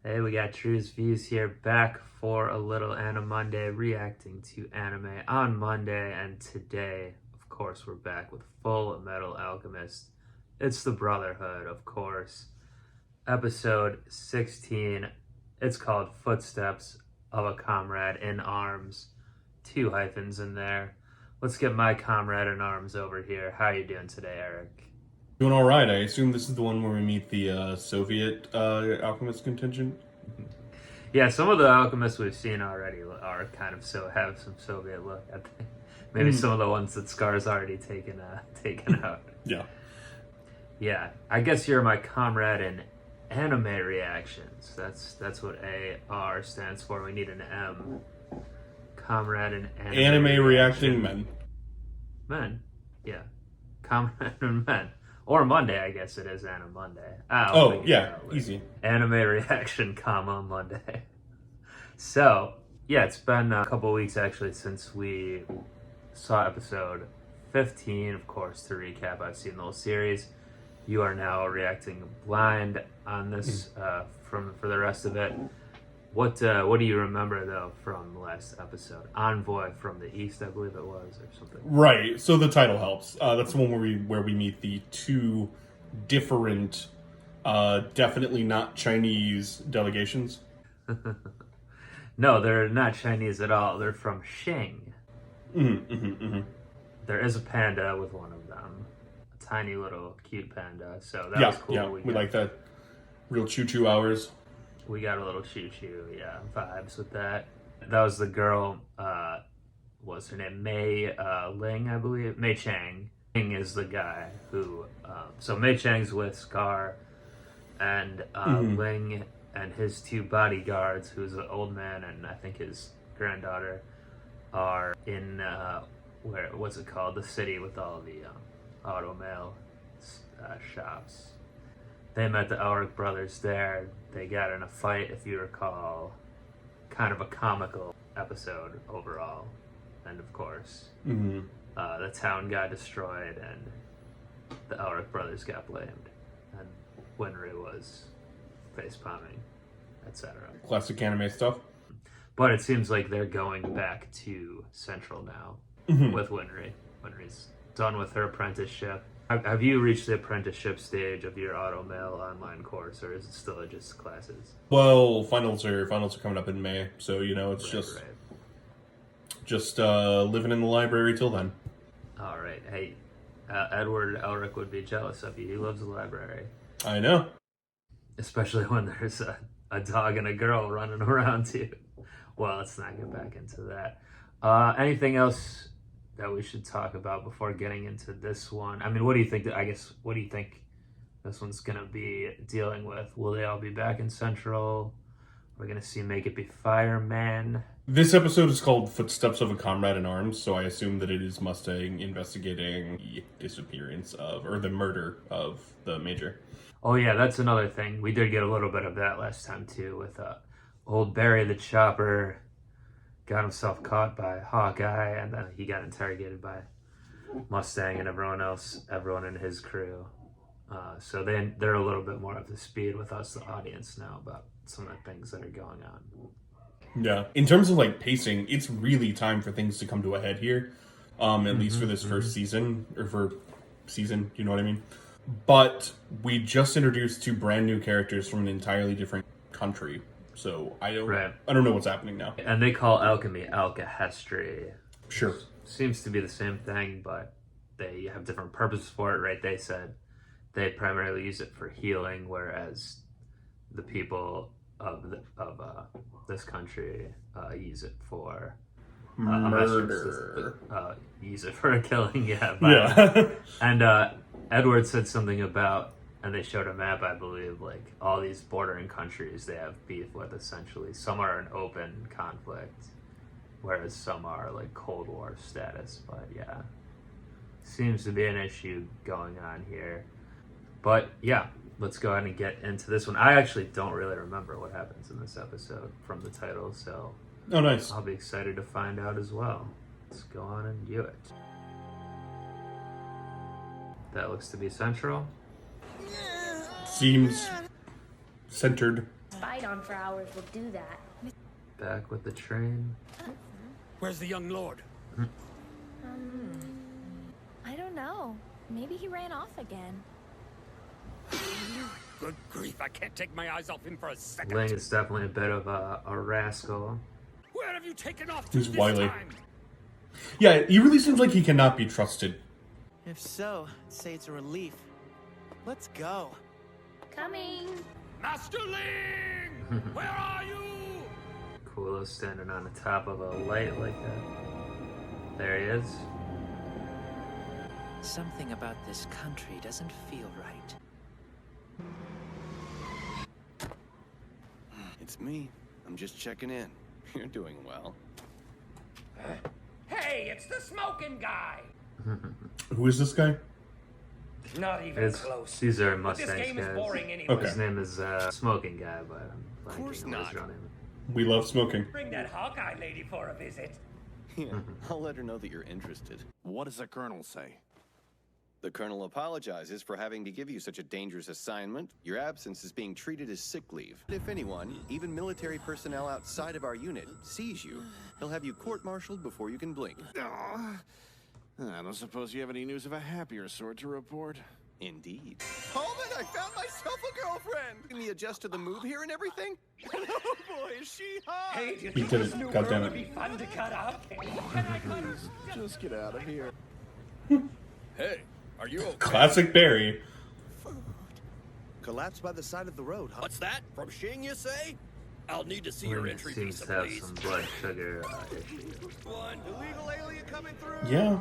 Hey, we got Drewz Viewz here, back for a little Anime Monday, reacting to anime on Monday, and today, of course, we're back with Fullmetal Alchemist. It's the Brotherhood, of course. Episode 16, it's called Footsteps of a Comrade-in-Arms. 2 hyphens in there. Let's get my Comrade-in-Arms over here. How are you doing today, Eric? Doing all right. I assume this is the one where we meet the Soviet alchemist contingent. Yeah, some of the alchemists we've seen already are kind of have some Soviet look. I think maybe some of the ones that Scar's already taken out. Yeah. Yeah, I guess you're my comrade in anime reactions. That's what AR stands for. We need an M. Comrade in Anime reacting men. Men. Yeah. Comrade in men. Or Monday, I guess it is Anime Monday. Oh, yeah, easy. Anime reaction, Monday. So, yeah, it's been a couple weeks actually since we saw episode 15. Of course, to recap, I've seen the whole series. You are now reacting blind on this for the rest of it. What do you remember though from the last episode? Envoy from the East, I believe it was, or something. Right. So the title helps. That's the one where we meet the 2 different, definitely not Chinese delegations. No, they're not Chinese at all. They're from Xing. There is a panda with one of them, a tiny little cute panda. So that was cool. Yeah, we like that. Real choo-choo hours. We got a little choo-choo, vibes with that. That was the girl, what's her name? Mei Ling, I believe. Mei Chang. Ling is the guy who, so Mei Chang's with Scar, and Ling and his 2 bodyguards, who's an old man and I think his granddaughter, are in, what's it called? The city with all the auto mail shops. They met the Elric brothers there. They got in a fight, if you recall. Kind of a comical episode overall. And of course, the town got destroyed and the Elric brothers got blamed. And Winry was facepalming, etc. Classic anime stuff. But it seems like they're going back to Central now with Winry. Winry's done with her apprenticeship. Have you reached the apprenticeship stage of your auto mail online course, or is it still just classes? Well, finals are coming up in May, so it's just living in the library till then. All right. Hey, Edward Elric would be jealous of you. He loves the library. I know. Especially when there's a dog and a girl running around too. Well, let's not get back into that. Anything else that we should talk about before getting into this one? I mean, what do you think what do you think this one's gonna be dealing with? Will they all be back in Central? We're gonna see Make It Be Fireman. This episode is called Footsteps of a Comrade-in-Arms, so I assume that it is Mustang investigating the disappearance or the murder of the Major. Oh yeah, that's another thing. We did get a little bit of that last time too, with old Barry the Chopper got himself caught by Hawkeye, and then he got interrogated by Mustang and everyone in his crew. So they're a little bit more up to speed with us, the audience, now about some of the things that are going on. Yeah. In terms of pacing, it's really time for things to come to a head here. At least for this first season, you know what I mean? But we just introduced 2 brand new characters from an entirely different country. So I don't know what's happening now. And they call alchemy alkahestry. Sure. Seems to be the same thing, but they have different purposes for it, right? They said they primarily use it for healing, whereas the people of this country use it for murder. Use it for killing, yeah. Yeah. And Edward said something about, and they showed a map, I believe, all these bordering countries they have beef with, essentially. Some are in open conflict, whereas some are Cold War status. But yeah, seems to be an issue going on here. But yeah, let's go ahead and get into this one. I actually don't really remember what happens in this episode from the title, so oh, nice. I'll be excited to find out as well. Let's go on and view it. That looks to be Central. Seems centered. Spied on for hours will do that. Back with the train. Where's the young lord? I don't know. Maybe he ran off again. Good grief, I can't take my eyes off him for a second. Ling is definitely a bit of a rascal. Where have you taken off to He's this wily. time? Yeah, he really seems like he cannot be trusted. If so, I'd say it's a relief. Let's go. Coming. Master Ling! Where are you? Cool standing on the top of a light like that. There he is. Something about this country doesn't feel right. It's me. I'm just checking in. You're doing well. Hey, it's the smoking guy! Who is this guy? Not even It's close. these are But this Mustangs, game is guys. boring anyway. Okay. His name is Smoking Guy, but I'm course blanking on not. his real name. We love smoking. Bring that Hawkeye lady for a visit. Yeah, I'll let her know that you're interested. What does the colonel say? The colonel apologizes for having to give you such a dangerous assignment. Your absence is being treated as sick leave. If anyone, even military personnel outside of our unit, sees you, he'll have you court-martialed before you can blink. I don't suppose you have any news of a happier sort to report? Indeed. Holman, I found myself a girlfriend! Can we adjust to the move here and everything? Oh boy, is she hot! Hey, do you He think did this it. new God girl damn would it. be fun to cut up? Can I cut her? Just get out of here. Hey, are you okay? Classic Barry. Collapsed by the side of the road, huh? What's that? From Shing, you say? I'll need to see your Ling entry seems visa, to have please. some blood sugar issues. One. Illegal alien coming through! Yeah.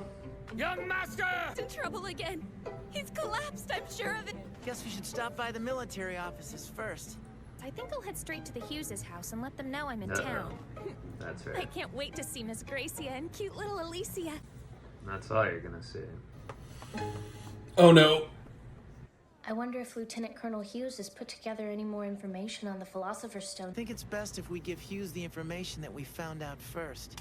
Young master! In trouble again. He's collapsed, I'm sure of it. Guess we should stop by the military offices first. I think I'll head straight to the Hughes' house and let them know I'm in Uh-oh. town. That's I right. can't wait to see Miss Gracia and cute little Alicia. That's all you're gonna see. Oh no. I wonder if Lieutenant Colonel Hughes has put together any more information on the Philosopher's Stone. I think it's best if we give Hughes the information that we found out first.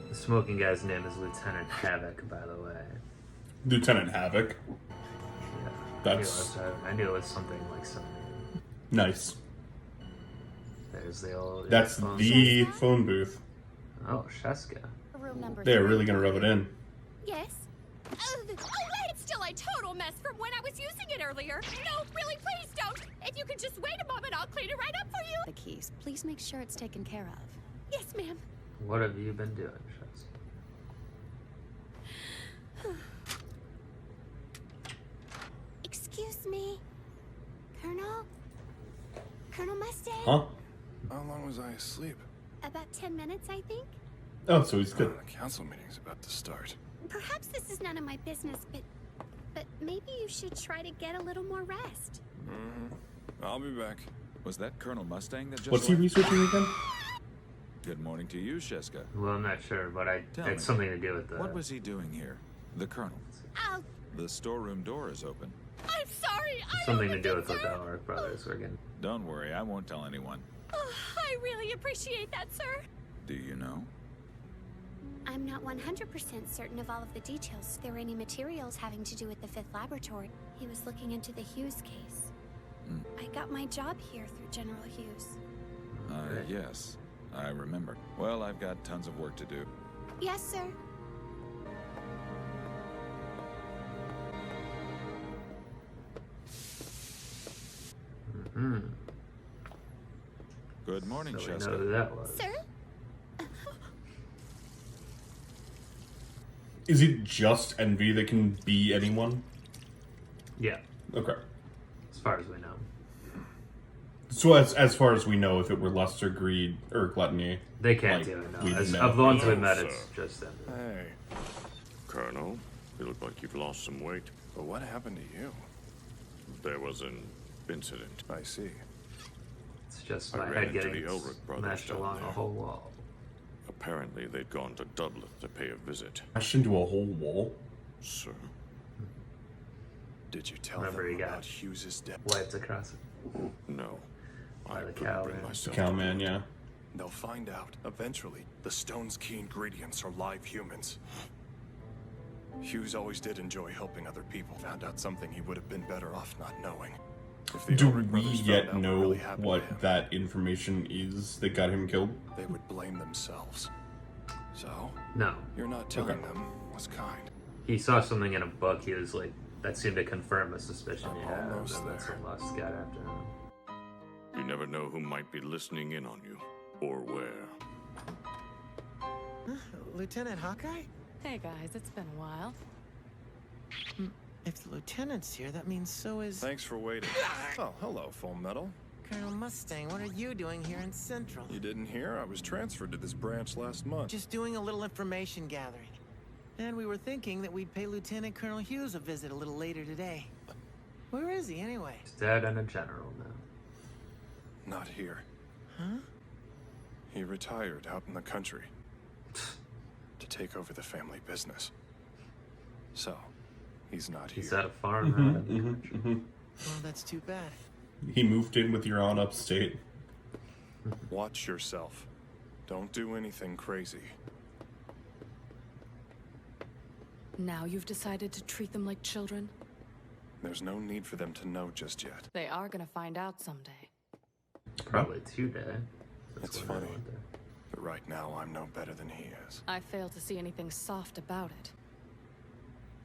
The smoking guy's name is Lieutenant Havoc, by the way. Lieutenant Havoc. Yeah. That's I knew it was something like something. nice. There's the old. That's phone. the phone booth. Oh, Sheska. Room number They're 3. really gonna rub it in. Yes? Oh, wait, it's still a total mess from when I was using it earlier. No, really, please don't. If you could just wait a moment, I'll clean it right up for you. The keys. Please make sure it's taken care of. Yes, ma'am. What have you been doing, Sheska? Excuse me, Colonel? Colonel Mustang? Huh? How long was I asleep? About 10 minutes, I think. Oh, so he's good. The council meeting's about to start. Perhaps this is none of my business, but maybe you should try to get a little more rest. I'll be back. Was that Colonel Mustang that just What's he left? researching again? Good morning to you, Sheska. Well, I'm not sure, but Tell me, it's something to do with the. What was he doing here? The Colonel. Oh, The storeroom door is open. I'm sorry. Something to do with what the Orc brothers were getting. Don't worry, I won't tell anyone. Oh, I really appreciate that, sir. Do you know? I'm not 100% certain of all of the details. If there were any materials having to do with the 5th laboratory. He was looking into the Hughes case. I got my job here through General Hughes. Yes, I remember. Well, I've got tons of work to do. Yes, sir. Good morning, So we know Sheska. who that was. Sir? Is it just Envy that can be anyone? Yeah, Okay. as far as we know. So as far as we know, if it were lust or greed or gluttony, They can't Like, do it, no. we As, know. of the ones we Hello, met, sir. it's just them. Hey, Colonel, you look like you've lost some weight. but what happened to you? There was an incident. I see. It's just I my ran head into getting the Elric brothers smashed down along a there. whole wall. Apparently, they'd gone to Dublin to pay a visit. crashed into a whole wall. Sir, Did you tell Remember them he got about Hughes's death? Wiped across it. no. By I the couldn't cow, bring man. myself Cowman, to do it. yeah. They'll find out. Eventually, the stone's key ingredients are live humans. Hughes always did enjoy helping other people. Found out something he would have been better off not knowing. If the Do Ulrich we brothers yet found out know really happened to what him, that information is that got him killed? they would blame themselves. So, No. you're not telling Okay. them was kind. He saw something in a book. He was like, that seemed to confirm a suspicion he had. And Almost that's there. when Lust got after him. You never know who might be listening in on you, or where. Lieutenant Hawkeye? Hey guys, it's been a while. If the lieutenant's here, that means so is Thanks for waiting. Oh, hello, Fullmetal. Colonel Mustang. What are you doing here in Central? You didn't hear? I was transferred to this branch last month. Just doing a little information gathering. And we were thinking that we'd pay Lieutenant Colonel Hughes a visit a little later today. Where is he, anyway? He's dead and a general now. Not here. Huh? He retired out in the country to take over the family business. So, he's not here. He's at a farm out in the country. Well, that's too bad. He moved in with your aunt upstate. Watch yourself. Don't do anything crazy. Now you've decided to treat them like children? There's no need for them to know just yet. They are gonna find out someday. Probably today. It's when I funny. went there. But right now, I'm no better than he is. I fail to see anything soft about it.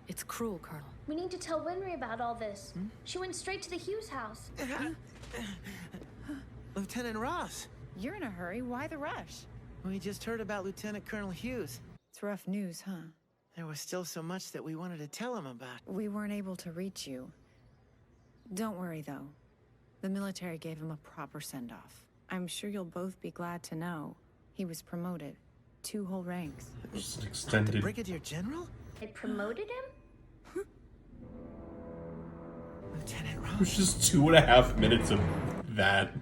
It's cruel, Colonel. We need to tell Winry about all this. She went straight to the Hughes house. Lieutenant Ross. You're in a hurry. Why the rush? We just heard about Lieutenant Colonel Hughes. It's rough news, huh? There was still so much that we wanted to tell him about. We weren't able to reach you. Don't worry, though. The military gave him a proper send-off. I'm sure you'll both be glad to know he was promoted 2 whole ranks. Just The extended. Brigadier General? They promoted him? Lieutenant It Ross? was just 2.5 minutes of that.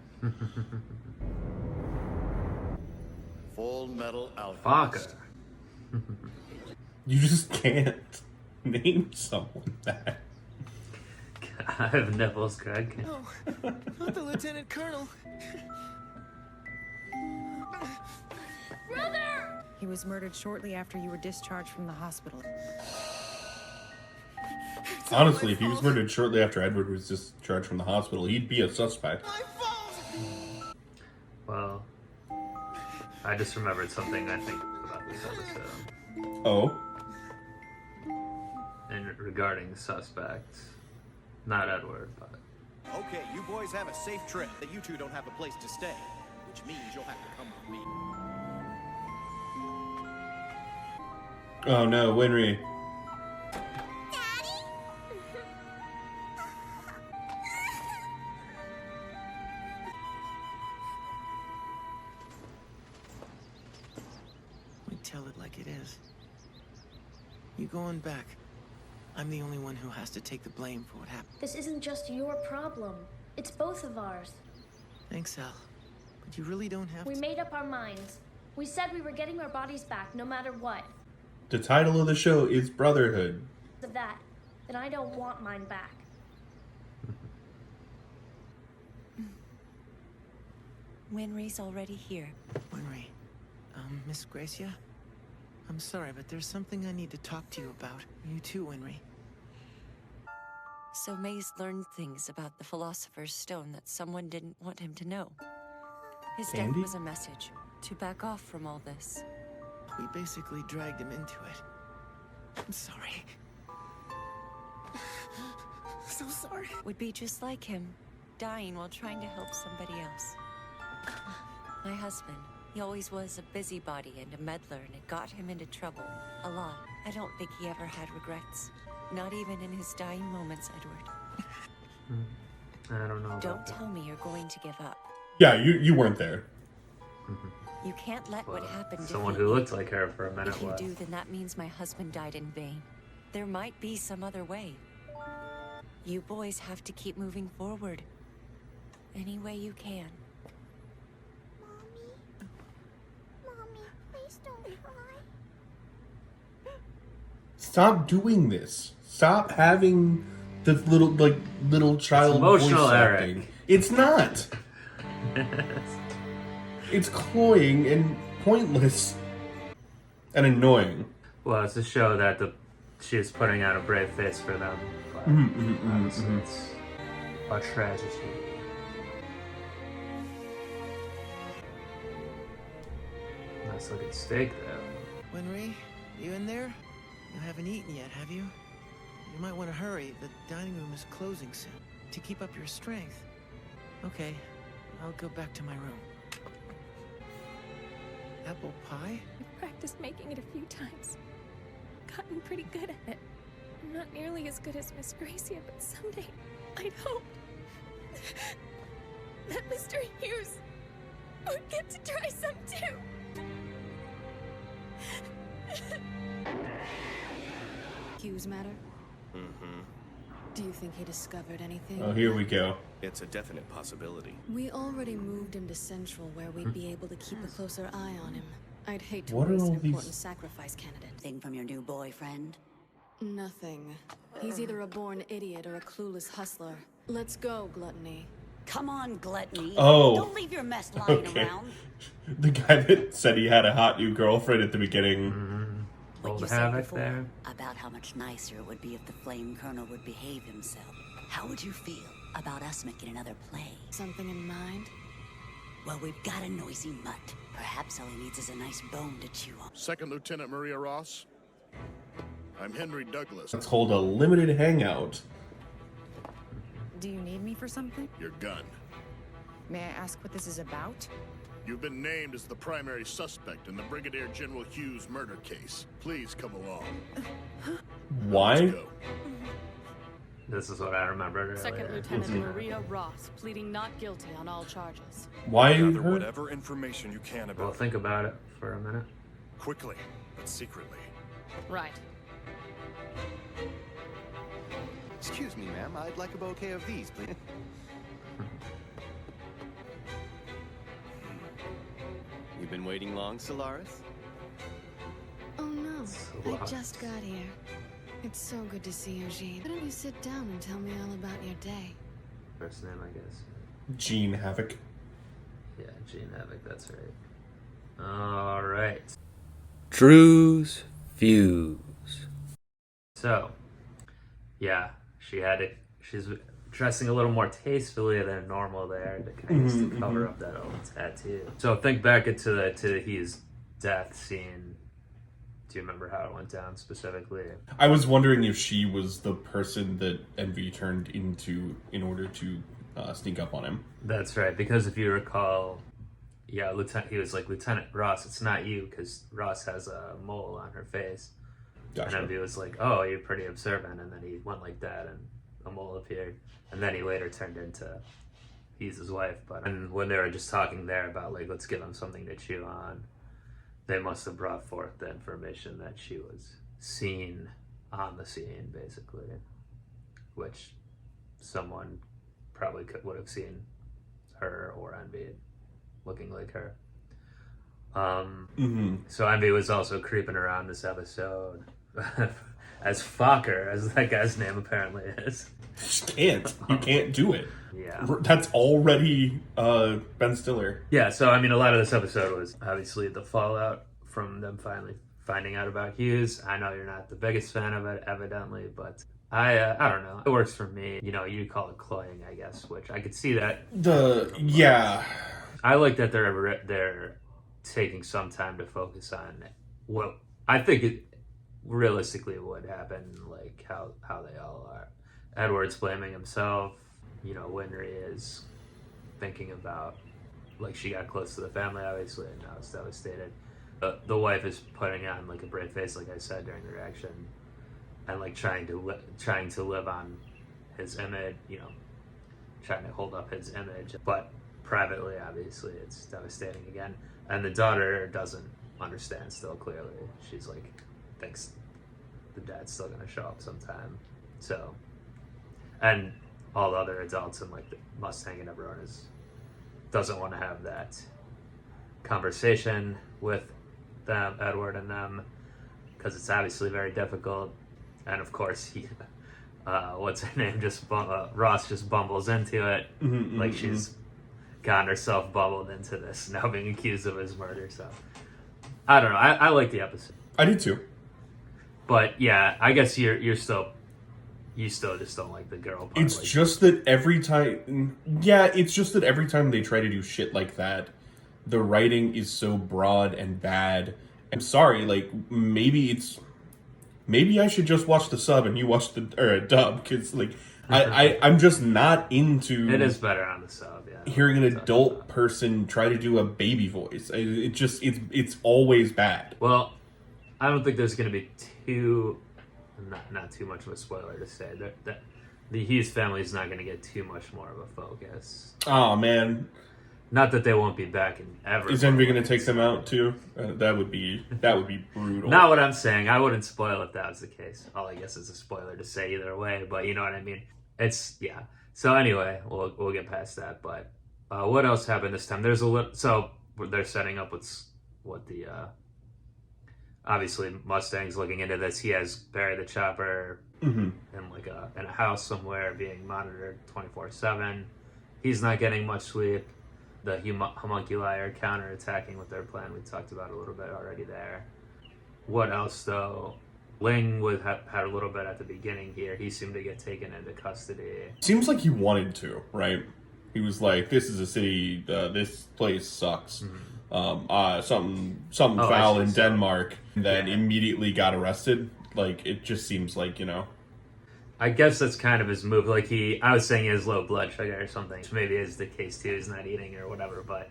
Fullmetal Alchemist. Fucker. You just can't name someone that. I have nipples, Greg. No, not the Lieutenant Colonel. Brother! He was murdered shortly after you were discharged from the hospital. Honestly, if he was murdered shortly after Edward was discharged from the hospital, he'd be a suspect. Well, I just remembered something I think about this episode. Oh? And regarding suspects. Not Edward, but... Okay, you boys have a safe trip. That you two don't have a place to stay, which means you'll have to come with me. Oh no, Winry. We tell it like it is. You going back. I'm the only one who has to take the blame for what happened. This isn't just your problem. It's both of ours. Thanks, Al. But you really don't have We to. made up our minds. We said we were getting our bodies back no matter what. The title of the show is Brotherhood. Of that, then I don't want mine back. Winry's already here. Winry. Miss Gracia? I'm sorry, but there's something I need to talk to you about. You too, Winry. So May's learned things about the Philosopher's Stone that someone didn't want him to know. His death Andy? was a message to back off from all this. We basically dragged him into it. I'm sorry. So sorry. Would be just like him, dying while trying to help somebody else. My husband, he always was a busybody and a meddler, and it got him into trouble. A lot. I don't think he ever had regrets. Not even in his dying moments, Edward. I don't know about Don't that. tell me you're going to give up. Yeah, you weren't there. You can't let what happened Someone defeat who you. looked like her for a minute If you left. do, then that means my husband died in vain. There might be some other way. You boys have to keep moving forward. Any way you can. Mommy, please don't cry. Stop doing this. Stop having the little child emotional, voice Eric. acting. It's not. It's cloying and pointless and annoying. Well, it's to show that she's putting out a brave face for them. But obviously it's a tragedy. Nice looking steak though. Winry, you in there? You haven't eaten yet, have you? You might want to hurry. The dining room is closing soon. To keep up your strength. Okay, I'll go back to my room. Apple pie? I've practiced making it a few times. Gotten pretty good at it. I'm not nearly as good as Miss Gracia, but someday I'd hope that Mr. Hughes would get to try some too. Hughes matter? Mm-hmm. Do you think he discovered anything? Oh, here we go. It's a definite possibility. We already moved him to Central, where we'd be able to keep a closer eye on him. I'd hate to What are waste all an important these- sacrifice candidate. Thing from your new boyfriend? Nothing. He's either a born idiot or a clueless hustler. Let's go, Gluttony. Come on, Gluttony. Oh. Don't leave your mess lying Okay. around. The guy that said he had a hot new girlfriend at the beginning. What Old you said Havoc before there. about how much nicer it would be if the Flame Colonel would behave himself. How would you feel about us making another play? Something in mind? Well, we've got a noisy mutt. Perhaps all he needs is a nice bone to chew on. Second Lieutenant Maria Ross. I'm Henry Douglas. Let's hold a limited hangout. Do you need me for something? Your gun. May I ask what this is about? You've been named as the primary suspect in the Brigadier General Hughes murder case. Please come along. Why? This is what I remembered earlier. Second Lieutenant Maria Ross, pleading not guilty on all charges. Why you Gather hurt? whatever information you can about Well, think about it for a minute. quickly, but secretly. Right. Excuse me, ma'am. I'd like a bouquet of these, please. You've been waiting long, Solaris? Oh no, So I just got here. It's so good to see you, Jean. Why don't you sit down and tell me all about your day? First name, I guess. Gene Havoc. Yeah, Gene Havoc, that's right. Alright. Drewz Viewz. So, yeah, she's dressing a little more tastefully than normal there to kind of to cover up that old tattoo. So think back to his death scene. Do you remember how it went down specifically? I was wondering if she was the person that Envy turned into in order to sneak up on him. That's right, because if you recall, yeah, he was like, Lieutenant Ross, it's not you, because Ross has a mole on her face. Gotcha. And Envy was like, oh, you're pretty observant, and then he went like that, and a mole appeared. And then he later turned into, he's his wife. And when they were just talking there about, like, let's give him something to chew on, they must have brought forth the information that she was seen on the scene, basically, which someone probably would have seen her or Envy looking like her. So Envy was also creeping around this episode as Fokker, as that guy's name apparently is. You can't do it. Yeah. That's already Ben Stiller. Yeah, so I mean, a lot of this episode was obviously the fallout from them finally finding out about Hughes. I know you're not the biggest fan of it, evidently, but I don't know. It works for me. You know, you call it cloying, I guess, which I could see that. I like that they're taking some time to focus on what I think it realistically would happen, like how they all are. Edward's blaming himself. You know, Winry is thinking about, like, she got close to the family, obviously, and now it's devastated. The wife is putting on, like, a brave face, like I said during the reaction, and, like, trying to live on his image, you know, trying to hold up his image. But privately, obviously, it's devastating again. And the daughter doesn't understand still, clearly. She's, like, thinks the dad's still going to show up sometime. So, and all the other adults and, like, the Mustang and everyone doesn't want to have that conversation with them, Edward and them, because it's obviously very difficult. And of course, what's her name? Ross just bumbles into it, like she's gotten herself bubbled into this, now being accused of his murder. So I don't know. I like the episode. I did too. But yeah, I guess you're still you still just don't like the girl part. It's just that every time... Yeah, it's just that every time they try to do shit like that, the writing is so broad and bad. I'm sorry, like, maybe I should just watch the sub and you watch the dub, because, like, I'm just not into... It is better on the sub, yeah. Hearing an adult person try to do a baby voice. It's always bad. Well, I don't think there's going to be not too much of a spoiler to say. That the Hughes family is not going to get too much more of a focus. Oh, man. Not that they won't be back in ever. Is Envy going to take them out, too? That would be brutal. Not what I'm saying. I wouldn't spoil if that was the case. All I guess is a spoiler to say either way, but you know what I mean? Yeah. So anyway, we'll get past that, but what else happened this time? There's a little... So they're setting up what the... Obviously, Mustang's looking into this. He has Barry the Chopper in a house somewhere being monitored 24/7. He's not getting much sleep. The homunculi are counterattacking with their plan. We talked about a little bit already there. What else, though? Ling had a little bit at the beginning here. He seemed to get taken into custody. Seems like he wanted to, right? He was like, "This is a city. This place sucks." Something foul in Denmark, and then immediately got arrested. Like, it just seems like, you know. I guess that's kind of his move. Like, I was saying he has low blood sugar or something, which maybe is the case too. He's not eating or whatever, but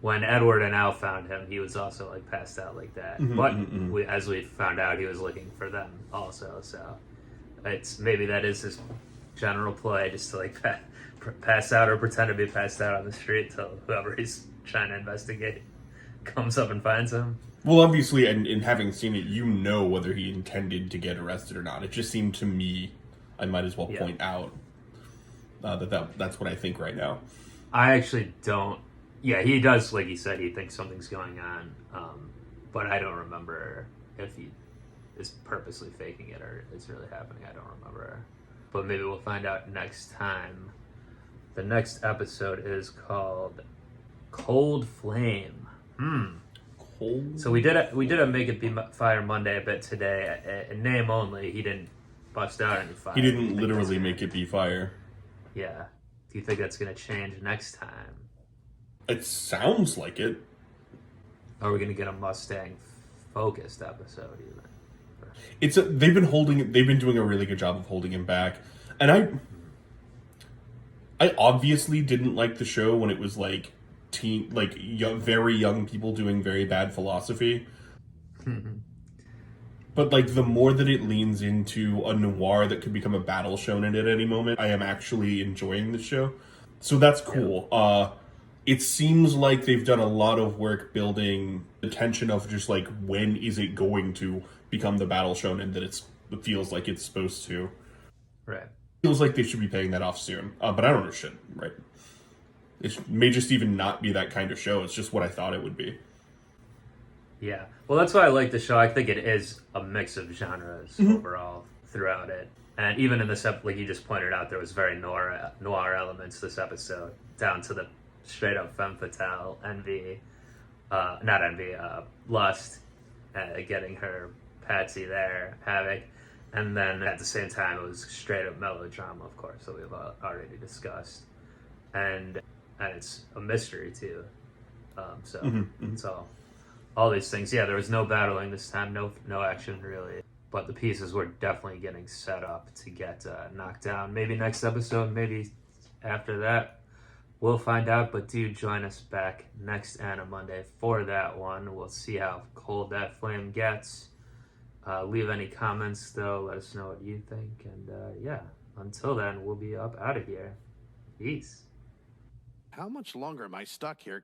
when Edward and Al found him, he was also like passed out like that. As we found out, he was looking for them also. So maybe that is his general play, just to like pass out or pretend to be passed out on the street till whoever he's trying to investigate comes up and finds him. Well, obviously, and in having seen it, you know whether he intended to get arrested or not. It just seemed to me, I might as well point out that's what I think right now. I actually don't. Yeah, he does, like he said, he thinks something's going on, but I don't remember if he is purposely faking it or it's really happening. I don't remember. But maybe we'll find out next time. The next episode is called Cold Flame. So we did a Make It Be Fire Monday a bit today. In name only, he didn't bust out any fire. He didn't literally make it be fire. Yeah. Do you think that's going to change next time? It sounds like it. Are we going to get a Mustang focused episode even? They've been doing a really good job of holding him back. And I obviously didn't like the show when it was like very young people doing very bad philosophy. But like the more that it leans into a noir that could become a battle shonen at any moment, I am actually enjoying the show. So that's cool. Yeah. It seems like they've done a lot of work building the tension of just like, when is it going to become the battle shonen that it feels like it's supposed to. Right. Feels like they should be paying that off soon. But I don't know shit, right? It may just even not be that kind of show. It's just what I thought it would be. Yeah. Well, that's why I like the show. I think it is a mix of genres overall throughout it. And even in this like you just pointed out, there was very noir elements this episode, down to the straight up femme fatale, Lust, getting her Patsy there, Havoc. And then at the same time, it was straight up melodrama, of course, that we've already discussed. And it's a mystery too. It's all these things. Yeah, there was no battling this time, no action really. But the pieces were definitely getting set up to get knocked down. Maybe next episode, maybe after that. We'll find out, but do join us back next Anna Monday for that one. We'll see how cold that flame gets. Leave any comments, though. Let us know what you think. And yeah, until then, we'll be up out of here. Peace. How much longer am I stuck here?